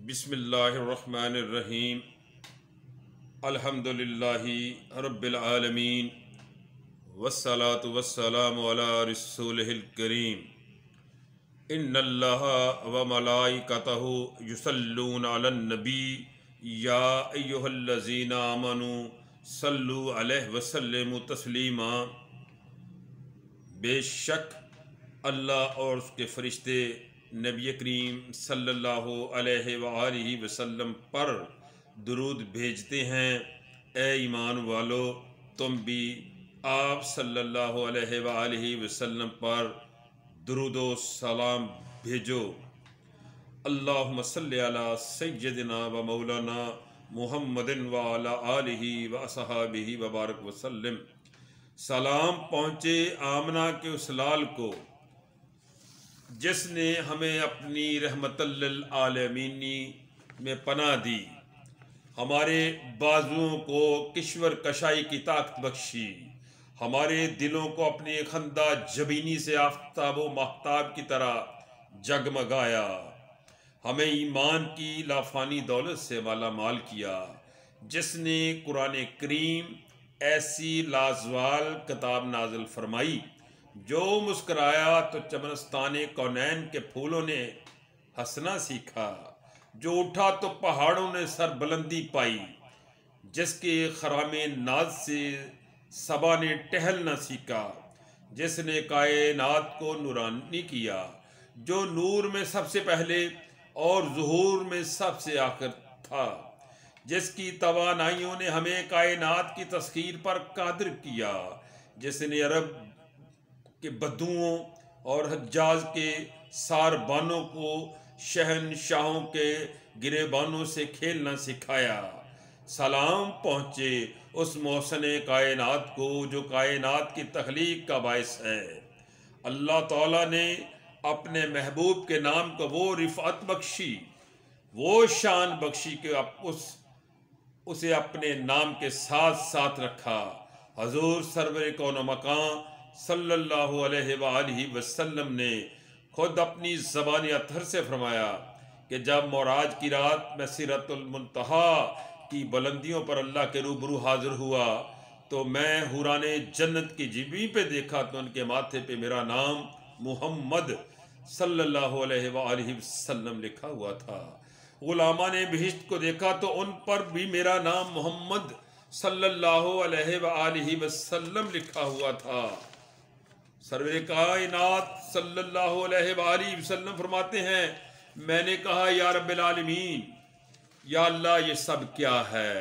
بسم اللہ الرحمن الرحیم الحمدللہ رب العالمین والصلاة والسلام علی رسولہ الکریم ان اللہ وملائکتہ یصلون علی النبی یا ایہا الذین آمنوا صلوا علیہ وسلموا تسلیما۔ بے شک اللہ اور اس کے فرشتے نبی کریم صلی اللہ علیہ وآلہ وسلم پر درود بھیجتے ہیں۔ اے ایمان والو، تم بھی آپ صلی اللہ علیہ وآلہ وسلم پر درود و سلام بھیجو۔ اللہم صلی علی سیدنا و مولانا محمد وعلی آلہ واصحابہ وبارک وسلم۔ سلام پہنچے آمنہ کے اس لال کو جس نے ہمیں اپنی رحمت للعالمین میں پناہ دی، ہمارے بازوؤں کو کشور کشائی کی طاقت بخشی، ہمارے دلوں کو اپنی خندہ جبینی سے آفتاب و ماہتاب کی طرح جگمگایا، ہمیں ایمان کی لافانی دولت سے مالا مال کیا، جس نے قرآن کریم ایسی لازوال کتاب نازل فرمائی جو مسکرایا تو چمنستان کونین کے پھولوں نے ہنسنا سیکھا، جو اٹھا تو پہاڑوں نے سر بلندی پائی، جس کے خرام ناز سے صبا نے ٹہلنا سیکھا، جس نے کائنات کو نورانی کیا، جو نور میں سب سے پہلے اور ظہور میں سب سے آخر تھا، جس کی توانائیوں نے ہمیں کائنات کی تسخیر پر قادر کیا، جس نے عرب کے بدوؤں اور حجاز کے ساربانوں کو شہنشاہوں کے گریبانوں سے کھیلنا سکھایا۔ سلام پہنچے اس محسن کائنات کو جو کائنات کی تخلیق کا باعث ہے۔ اللہ تعالیٰ نے اپنے محبوب کے نام کو وہ رفعت بخشی، وہ شان بخشی کہ اسے اپنے نام کے ساتھ ساتھ رکھا۔ حضور سرور کون و مکان صلی اللہ علیہ وآلہ وسلم نے خود اپنی زبان اطہر سے فرمایا کہ جب معراج کی رات میں سدرۃ المنتہی کی بلندیوں پر اللہ کے روبرو حاضر ہوا تو میں حوران جنت کی جبیں پہ دیکھا تو ان کے ماتھے پہ میرا نام محمد صلی اللہ علیہ وآلہ وسلم لکھا ہوا تھا۔ غلامان بہشت کو دیکھا تو ان پر بھی میرا نام محمد صلی اللہ علیہ وآلہ وسلم لکھا ہوا تھا۔ سرور کائنات صلی اللہ علیہ وآلہ وسلم فرماتے ہیں، میں نے کہا یا رب العالمین، یا اللہ یہ سب کیا ہے؟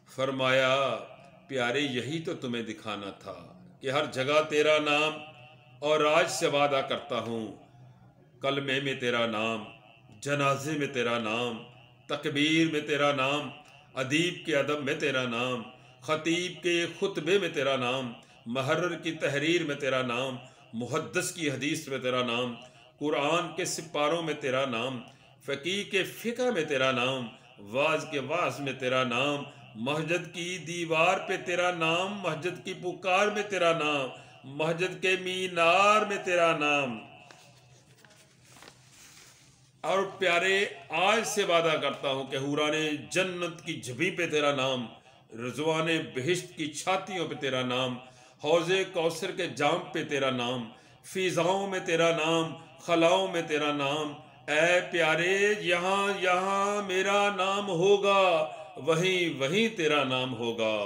فرمایا پیارے یہی تو تمہیں دکھانا تھا کہ ہر جگہ تیرا نام اور آج سے وعدہ کرتا ہوں، کلمے میں تیرا نام، جنازے میں تیرا نام، تکبیر میں تیرا نام، ادیب کے ادب میں تیرا نام، خطیب کے خطبے میں تیرا نام، محرر کی تحریر میں تیرا نام، محدث کی حدیث میں تیرا نام، قرآن کے سپاروں میں تیرا نام، فقیہ کے فقہ میں تیرا نام، واعظ کے واعظ میں تیرا نام، مسجد کی دیوار پہ تیرا نام، مسجد کی پکار میں تیرا نام، مسجد کے مینار میں تیرا نام۔ اور پیارے آج سے وعدہ کرتا ہوں کہ حوران جنت کی جبیں پہ تیرا نام، رضوان بہشت کی چھاتیوں پہ تیرا نام، حوض کوثر کے جام پہ تیرا نام، فضاؤں میں تیرا نام، خلاؤں میں تیرا نام۔ اے پیارے یہاں یہاں میرا نام ہوگا، وہیں وہیں تیرا نام ہوگا۔